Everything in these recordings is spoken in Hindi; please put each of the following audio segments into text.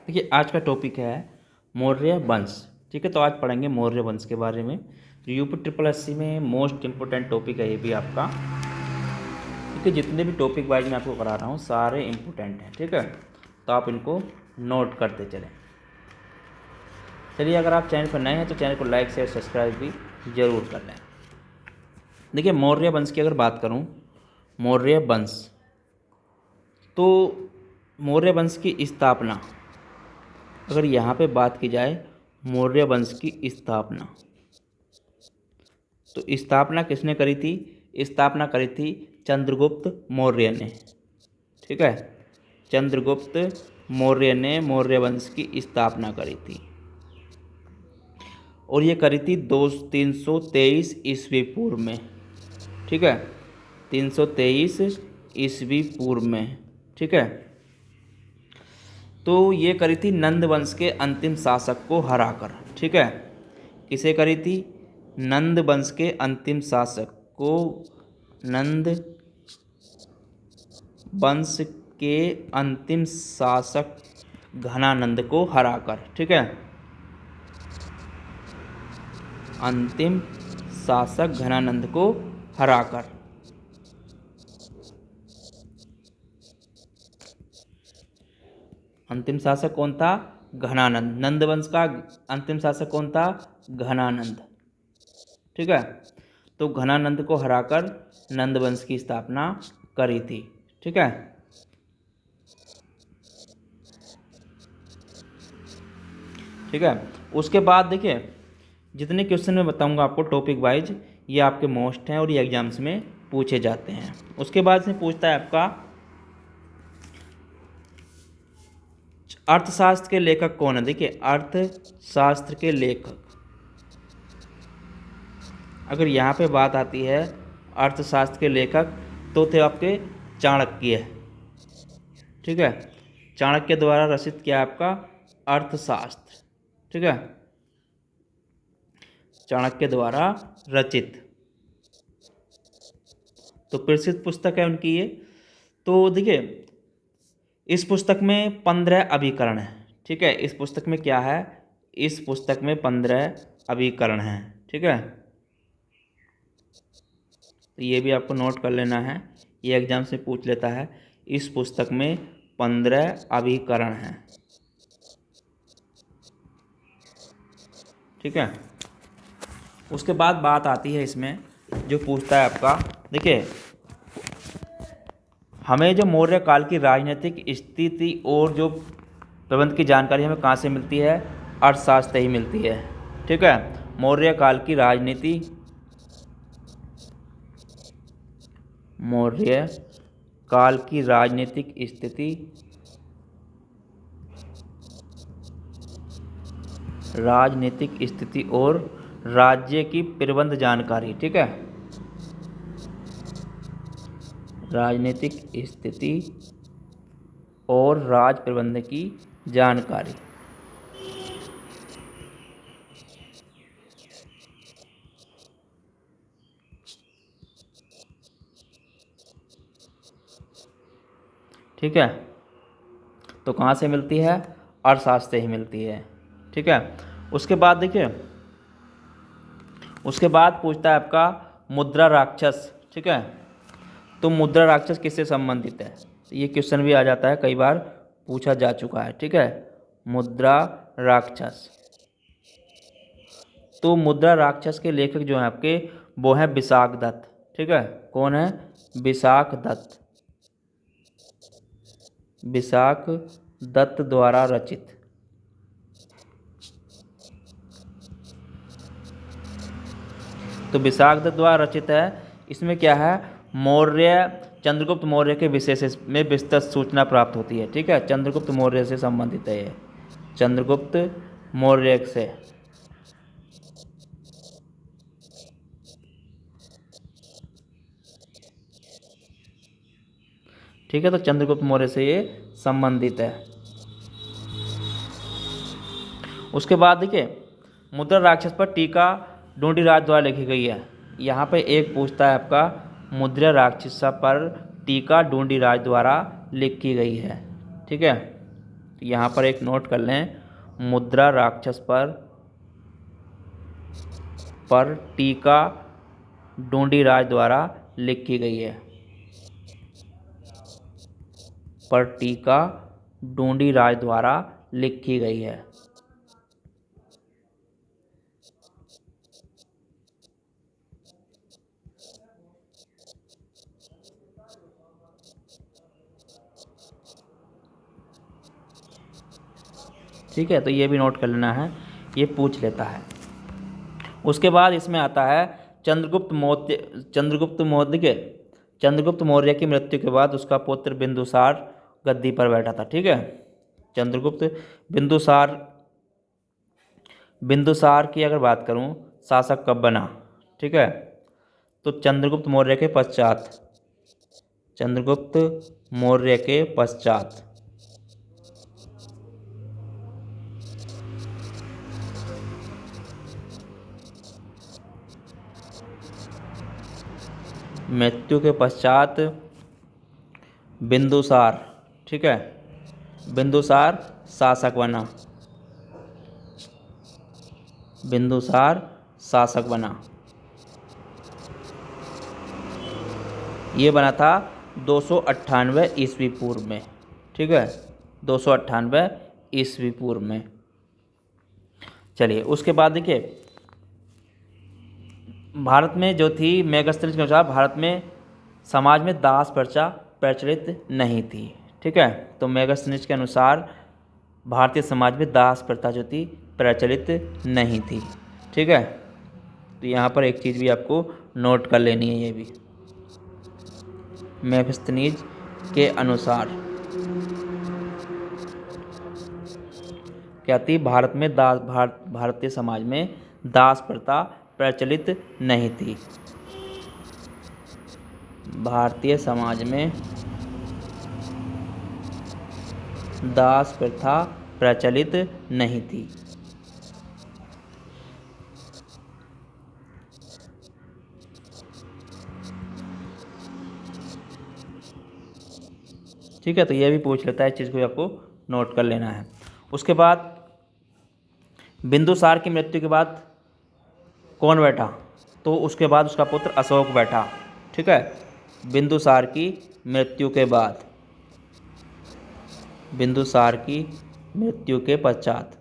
देखिए आज का टॉपिक है मौर्य वंश। ठीक है, तो आज पढ़ेंगे मौर्य वंश के बारे में। यूपी ट्रिपल एससी में मोस्ट इम्पोर्टेंट टॉपिक है ये भी आपका, क्योंकि जितने भी टॉपिक वाइज मैं आपको करा रहा हूँ सारे इम्पोर्टेंट हैं। ठीक है, तो आप इनको नोट करते चलें। चलिए, अगर आप चैनल पर नए हैं तो चैनल को लाइक शेयर सब्सक्राइब भी ज़रूर कर लें। देखिए मौर्य वंश की अगर बात करूँ, मौर्य वंश, तो मौर्य वंश की स्थापना अगर यहाँ पे बात की जाए, मौर्य वंश की स्थापना, तो स्थापना किसने करी थी? स्थापना करी थी चंद्रगुप्त मौर्य ने। ठीक है, चंद्रगुप्त मौर्य ने मौर्य वंश की स्थापना करी थी, और ये करी थी 323 ईस्वी पूर्व में। ठीक है, 323 ईस्वी पूर्व में। ठीक है, तो ये करी थी नंद वंश के अंतिम शासक को हराकर। ठीक है, किसे करी थी? नंद वंश के अंतिम शासक को, नंद वंश के अंतिम शासक घनानंद को हराकर। ठीक है, अंतिम शासक घनानंद को हराकर। अंतिम शासक कौन था? घनानंद। नंद वंश का अंतिम शासक कौन था? घनानंद। ठीक है, तो घनानंद को हराकर नंद वंश की स्थापना करी थी। ठीक है, ठीक है। उसके बाद देखिए, जितने क्वेश्चन मैं बताऊंगा आपको टॉपिक वाइज, ये आपके मोस्ट हैं और ये एग्जाम्स में पूछे जाते हैं। उसके बाद से पूछता है आपका, अर्थशास्त्र के लेखक कौन है? देखिए अर्थशास्त्र के लेखक, अगर यहाँ पे बात आती है अर्थशास्त्र के लेखक, तो थे आपके चाणक्य। ठीक है, चाणक्य द्वारा रचित किया आपका अर्थशास्त्र। ठीक है, चाणक्य द्वारा रचित, तो प्रसिद्ध पुस्तक है उनकी ये। तो देखिए इस पुस्तक में 15 अभिकरण हैं। ठीक है, इस पुस्तक में क्या है? इस पुस्तक में 15 अभिकरण हैं। ठीक है, तो ये भी आपको नोट कर लेना है, ये एग्जाम से पूछ लेता है। इस पुस्तक में 15 अभिकरण हैं। ठीक है, उसके बाद बात आती है इसमें जो पूछता है आपका, देखिए हमें जो मौर्य काल की राजनीतिक स्थिति और जो प्रबंध की जानकारी हमें कहाँ से मिलती है? अर्थशास्त्र ही मिलती है। ठीक है, मौर्य काल की राजनीति, मौर्य काल की राजनीतिक स्थिति, राजनीतिक स्थिति और राज्य की प्रबंध जानकारी। ठीक है, राजनीतिक स्थिति और राज प्रबंध की जानकारी। ठीक है, तो कहाँ से मिलती है? अर्थशास्त्र से ही मिलती है। ठीक है, उसके बाद देखिए, उसके बाद पूछता है आपका मुद्रा राक्षस। ठीक है, तो मुद्रा राक्षस किससे संबंधित है? ये क्वेश्चन भी आ जाता है, कई बार पूछा जा चुका है। ठीक है, मुद्रा राक्षस, तो मुद्रा राक्षस के लेखक जो हैं आपके, वो हैं विशाख दत्त। ठीक है, कौन है? विशाख दत्त, विशाख दत्त द्वारा रचित। तो विशाख दत्त द्वारा रचित है। इसमें क्या है? मौर्य, चंद्रगुप्त मौर्य के विशेष में विस्तृत सूचना प्राप्त होती है। ठीक है, चंद्रगुप्त मौर्य से संबंधित है ये, चंद्रगुप्त मौर्य से। ठीक है, तो चंद्रगुप्त मौर्य से ये संबंधित है। उसके बाद देखिए, मुद्रा राक्षस पर टीका ढूंढीराज द्वारा लिखी गई है। यहाँ पे एक पूछता है आपका, मुद्रा राक्षस पर टीका ढूंढीराज द्वारा लिखी गई है। ठीक है, तो यहाँ पर एक नोट कर लें, मुद्रा राक्षस पर टीका ढूंढीराज द्वारा लिखी गई है। पर टीका ढूंढीराज द्वारा लिखी गई है। ठीक है, तो ये भी नोट कर लेना है, ये पूछ लेता है। उसके बाद इसमें आता है चंद्रगुप्त मौर्य की मृत्यु के बाद उसका पुत्र बिंदुसार गद्दी पर बैठा था। ठीक है, बिंदुसार की अगर बात करूं, शासक कब बना? ठीक है, तो चंद्रगुप्त मौर्य के पश्चात मृत्यु के पश्चात बिंदुसार, ठीक है, बिंदुसार शासक बना। ये बना था 298 ईस्वी पूर्व में। ठीक है, 298 ईस्वी पूर्व में। चलिए, उसके बाद देखिए, भारत में जो थी मेगास्थनीज के अनुसार भारत में समाज में दास प्रथा प्रचलित नहीं थी। ठीक है, तो मेगास्थनीज के अनुसार भारतीय समाज में दास प्रथा जो थी प्रचलित नहीं थी। ठीक है, तो यहाँ पर एक चीज़ भी आपको नोट कर लेनी है, ये भी मेगास्थनीज के अनुसार क्या थी, भारतीय समाज में दास प्रथा प्रचलित नहीं थी। भारतीय समाज में दास प्रथा प्रचलित नहीं थी। ठीक है, तो ये भी पूछ लेता है, इस चीज़ को आपको नोट कर लेना है। उसके बाद बिंदुसार की मृत्यु के बाद कौन बैठा? तो उसके बाद उसका पुत्र अशोक बैठा। ठीक है, बिंदुसार की मृत्यु के पश्चात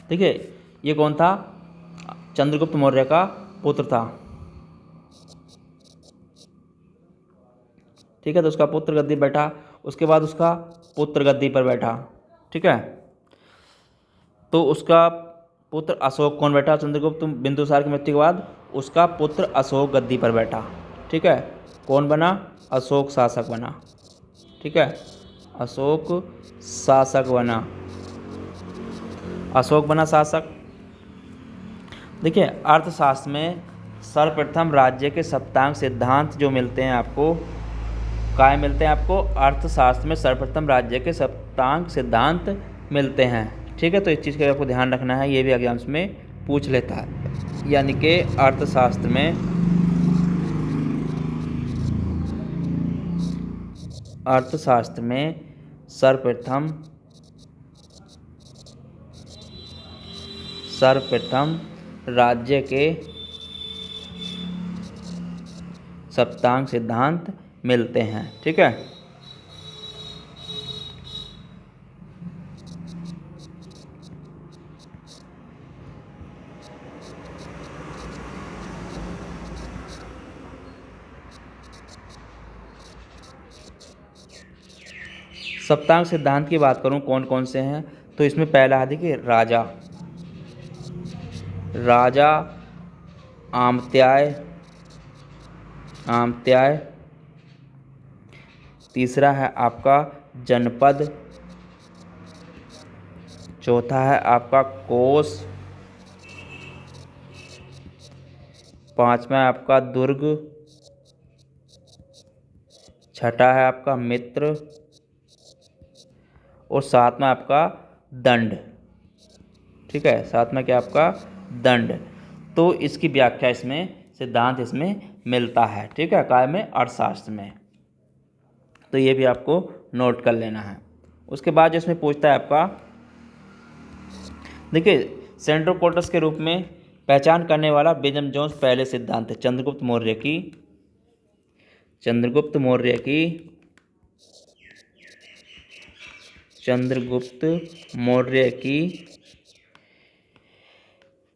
देखिए, ये कौन था? चंद्रगुप्त मौर्य का पुत्र था। ठीक है, तो उसका पुत्र गद्दी बैठा, उसके बाद उसका पुत्र गद्दी पर बैठा। ठीक है, तो उसका पुत्र अशोक कौन बैठा? चंद्रगुप्त बिंदुसार की मृत्यु के बाद उसका पुत्र अशोक गद्दी पर बैठा। ठीक है, कौन बना? अशोक शासक बना। ठीक है, अशोक बना शासक। देखिए, अर्थशास्त्र में सर्वप्रथम राज्य के सप्तांग सिद्धांत जो मिलते हैं आपको, काय मिलते हैं आपको? अर्थशास्त्र में सर्वप्रथम राज्य के सप्तांग सिद्धांत मिलते हैं। ठीक है, तो इस चीज़ का आपको ध्यान रखना है, ये भी एग्जाम्स में पूछ लेता है। यानी कि अर्थशास्त्र में सर्वप्रथम राज्य के सप्तांग सिद्धांत मिलते हैं। ठीक है, सप्तांग सिद्धांत की बात करूं कौन कौन से हैं, तो इसमें पहला है, देखिए, राजा आमत्याय। तीसरा है आपका जनपद। चौथा है आपका कोष। पांचवा है आपका दुर्ग। छठा है आपका मित्र, और सातवां आपका दंड। ठीक है, सातवां क्या आपका? दंड। तो इसकी व्याख्या सिद्धांत इसमें मिलता है, ठीक है, काय में, अर्थशास्त्र में। तो ये भी आपको नोट कर लेना है। उसके बाद जो इसमें पूछता है आपका, देखिए, सेंट्रोकोटस के रूप में पहचान करने वाला विलियम जोन्स पहले सिद्धांत है। चंद्रगुप्त मौर्य की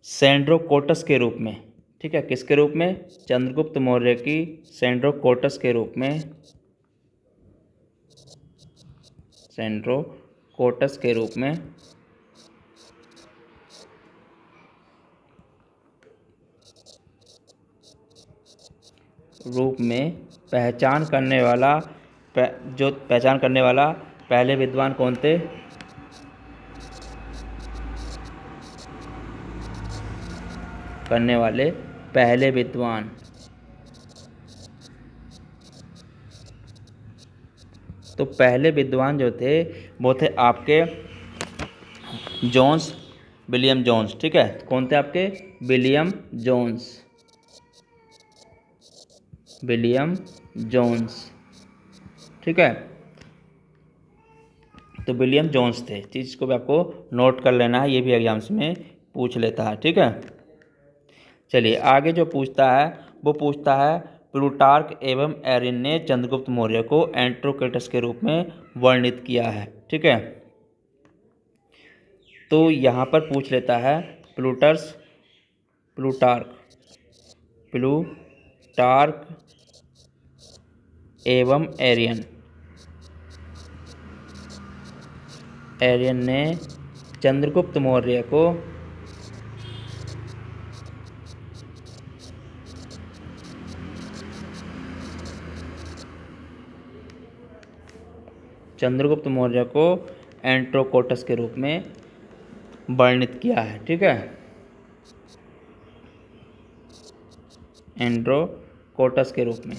सेंट्रोकोटस के रूप में, ठीक है, किसके रूप में, चंद्रगुप्त मौर्य की सेंट्रोकोटस के रूप में, पहचान करने वाला पहले विद्वान कौन थे, करने वाले पहले विद्वान, तो पहले विद्वान जो थे वो थे आपके जोन्स, विलियम जोन्स, ठीक है। कौन थे आपके, विलियम जोन्स, ठीक है। तो विलियम जोन्स थे, चीज़ को भी आपको नोट कर लेना है, ये भी एग्जाम्स में पूछ लेता है, ठीक है। चलिए आगे जो पूछता है वो पूछता है, प्लूटार्क एवं एरिन ने चंद्रगुप्त मौर्य को एंट्रोकोटस के रूप में वर्णित किया है, ठीक है। तो यहाँ पर पूछ लेता है प्लूटार्क एवं एरियन ने चंद्रगुप्त मौर्य को एंट्रोकोटस के रूप में वर्णित किया है, ठीक है, एंट्रोकोटस के रूप में।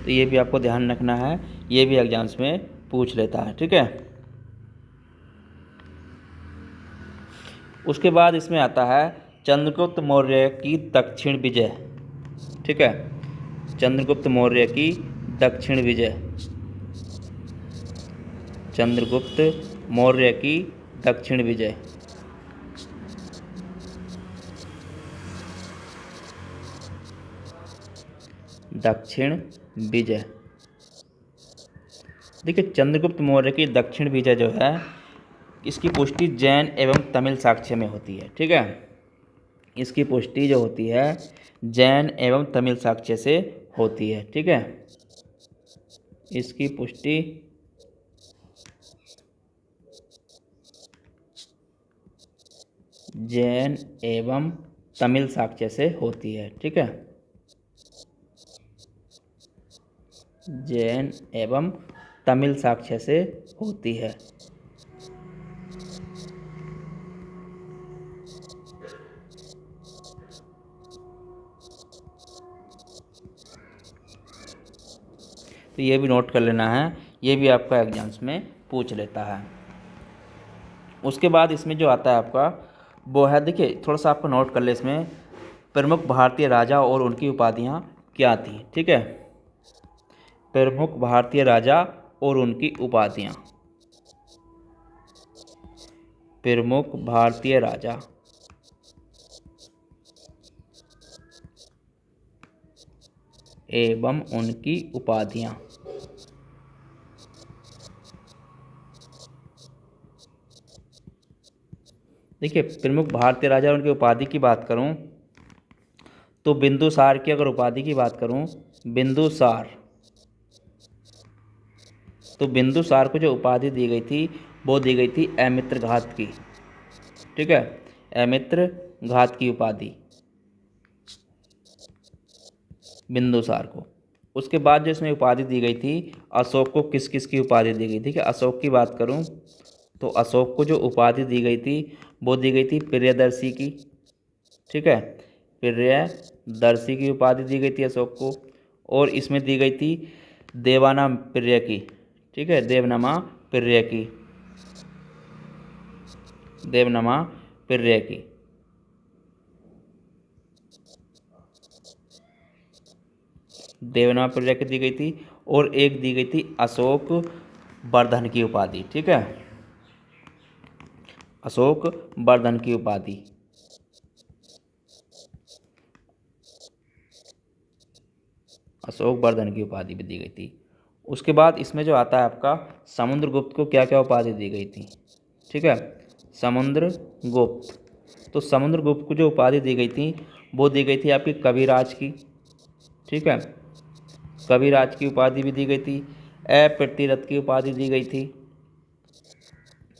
तो ये भी आपको ध्यान रखना है, ये भी एग्जाम्स में पूछ लेता है, ठीक है। उसके बाद इसमें आता है चंद्रगुप्त मौर्य की दक्षिण विजय, ठीक है, चंद्रगुप्त मौर्य की दक्षिण विजय, देखिए, चंद्रगुप्त मौर्य की दक्षिण विजय जो है, इसकी पुष्टि जैन एवं तमिल साक्ष्य में होती है, ठीक है। इसकी पुष्टि जो होती है जैन एवं तमिल साक्ष्य से होती है, ठीक है। इसकी पुष्टि जैन एवं तमिल साक्ष्य से होती है, ठीक है, जैन एवं तमिल साक्ष्य से होती है। तो ये भी नोट कर लेना है, ये भी आपका एग्जाम्स में पूछ लेता है। उसके बाद इसमें जो आता है आपका वो है, देखिए थोड़ा सा आपको नोट कर ले, इसमें प्रमुख भारतीय राजा और उनकी उपाधियाँ क्या थी, ठीक है, प्रमुख भारतीय राजा और उनकी उपाधियाँ, प्रमुख भारतीय राजा एवं उनकी उपाधियाँ। देखिए, प्रमुख भारतीय राजा और उनकी उपाधि की बात करूं तो बिंदुसार की अगर उपाधि की बात करूं, तो बिंदुसार को जो उपाधि दी गई थी वो दी गई थी अमित्र घात की, ठीक है, अमित्र घात की उपाधि बिंदुसार को। उसके बाद जो इसमें उपाधि दी गई थी अशोक को, किस किस की उपाधि दी गई थी, कि अशोक की बात करूं तो अशोक को जो उपाधि दी गई थी वो दी गई थी प्रियदर्शी की, ठीक है, प्रियदर्शी की उपाधि दी गई थी अशोक को। और इसमें दी गई थी देवानाम्पिर्य की, ठीक है, देवनामापिर्य की, देवनामापिर्य की। देवनामापिर्य की दी गई थी और एक दी गई थी अशोक वर्धन की उपाधि, ठीक है, अशोक वर्धन की उपाधि। अशोक वर्धन की उपाधि भी दी गई थी। उसके बाद इसमें जो आता है आपका, समुद्रगुप्त को क्या क्या उपाधि दी गई थी, ठीक है, समुद्रगुप्त। तो समुद्रगुप्त को जो उपाधि दी गई थी वो दी गई थी आपकी कविराज की, ठीक है, कविराज की उपाधि भी दी गई थी। अपृथ्वीरथ की उपाधि दी गई थी,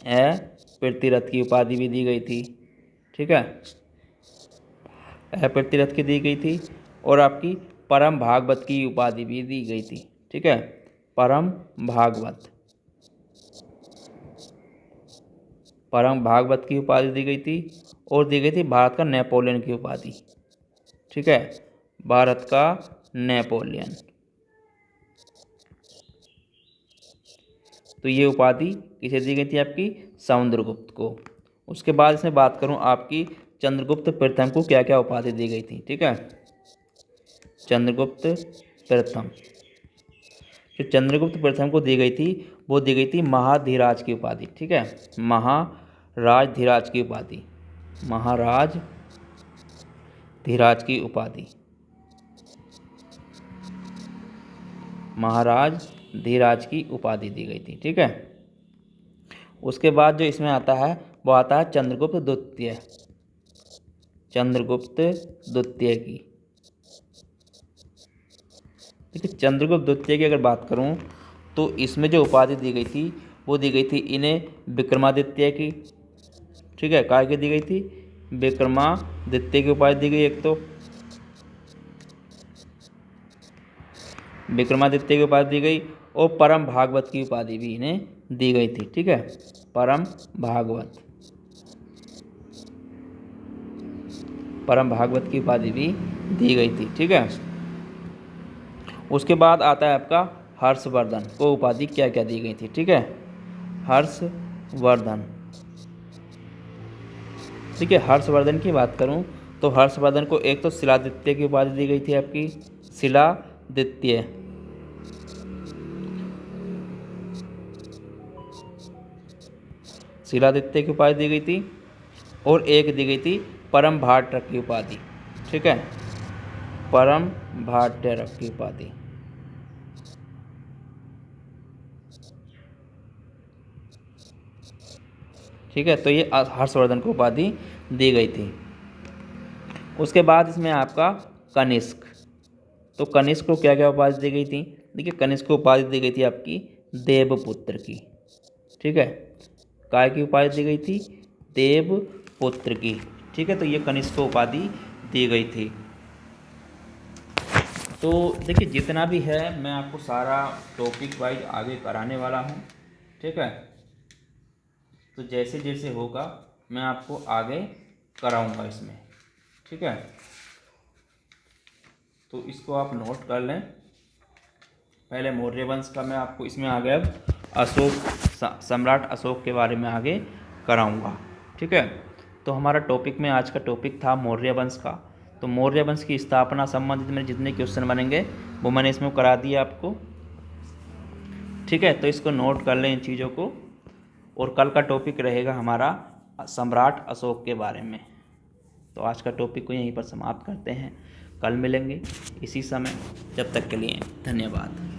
अपृथ्वीरथ की उपाधि भी दी गई थी, ठीक है, अपृथ्वीरथ की दी गई थी। और आपकी परम भागवत की उपाधि भी दी गई थी, ठीक है, परम भागवत, परम भागवत की उपाधि दी गई थी। और दी गई थी भारत का नेपोलियन की उपाधि, ठीक है, भारत का नेपोलियन। तो ये उपाधि किसे दी गई थी आपकी, समुद्रगुप्त को। उसके बाद इसमें बात करूं आपकी, चंद्रगुप्त प्रथम को क्या क्या उपाधि दी गई थी, ठीक है, चंद्रगुप्त प्रथम, जो चंद्रगुप्त प्रथम को दी गई थी वो दी गई थी महाधीराज की उपाधि, ठीक है, महाराज धीराज की उपाधि, महाराज धीराज की उपाधि, महाराज धीराज की उपाधि दी गई थी, ठीक है। उसके बाद जो इसमें आता है वो आता है चंद्रगुप्त द्वितीय, चंद्रगुप्त द्वितीय की, ठीक है। चंद्रगुप्त द्वितीय की अगर बात करूं तो इसमें जो उपाधि दी गई थी वो दी गई थी इन्हें विक्रमादित्य की, ठीक है, काय की दी गई थी, विक्रमादित्य की उपाधि दी गई। एक तो विक्रमादित्य की उपाधि दी गई और परम भागवत की उपाधि भी इन्हें दी गई थी, ठीक है, परम भागवत, परम भागवत की उपाधि भी दी गई थी, ठीक है। उसके बाद आता है आपका हर्षवर्धन को उपाधि क्या क्या दी गई थी, ठीक है, हर्षवर्धन, ठीक है। हर्षवर्धन की बात करूं तो हर्षवर्धन को एक तो शिलादित्य की उपाधि दी गई थी आपकी, शिलादित्य, शिलादित्य की उपाधि दी गई थी। और एक दी गई थी परम भाट्टरक की उपाधि, ठीक है, परम भाट्टरक की उपाधि, ठीक है। तो ये हर्षवर्धन को उपाधि दी गई थी। उसके बाद इसमें आपका कनिष्क, तो कनिष्क को क्या क्या उपाधि दी गई थी, देखिए कनिष्क को उपाधि दी गई थी आपकी देवपुत्र की, ठीक है, काय की उपाधि दी गई थी, देवपुत्र की, ठीक है। तो ये कनिष्क को उपाधि दी गई थी। तो देखिए जितना भी है मैं आपको सारा टॉपिक वाइज आगे कराने वाला हूँ, ठीक है। तो जैसे जैसे होगा मैं आपको आगे कराऊंगा इसमें, ठीक है। तो इसको आप नोट कर लें। पहले मौर्य वंश का मैं आपको इसमें आगे अब अशोक, सम्राट अशोक के बारे में आगे कराऊंगा, ठीक है। तो हमारा टॉपिक में आज का टॉपिक था मौर्य वंश का। तो मौर्य वंश की स्थापना संबंधित मेरे जितने क्वेश्चन बनेंगे वो मैंने इसमें करा दिया आपको, ठीक है। तो इसको नोट कर लें इन चीज़ों को। और कल का टॉपिक रहेगा हमारा सम्राट अशोक के बारे में। तो आज का टॉपिक को यहीं पर समाप्त करते हैं, कल मिलेंगे इसी समय। जब तक के लिए धन्यवाद।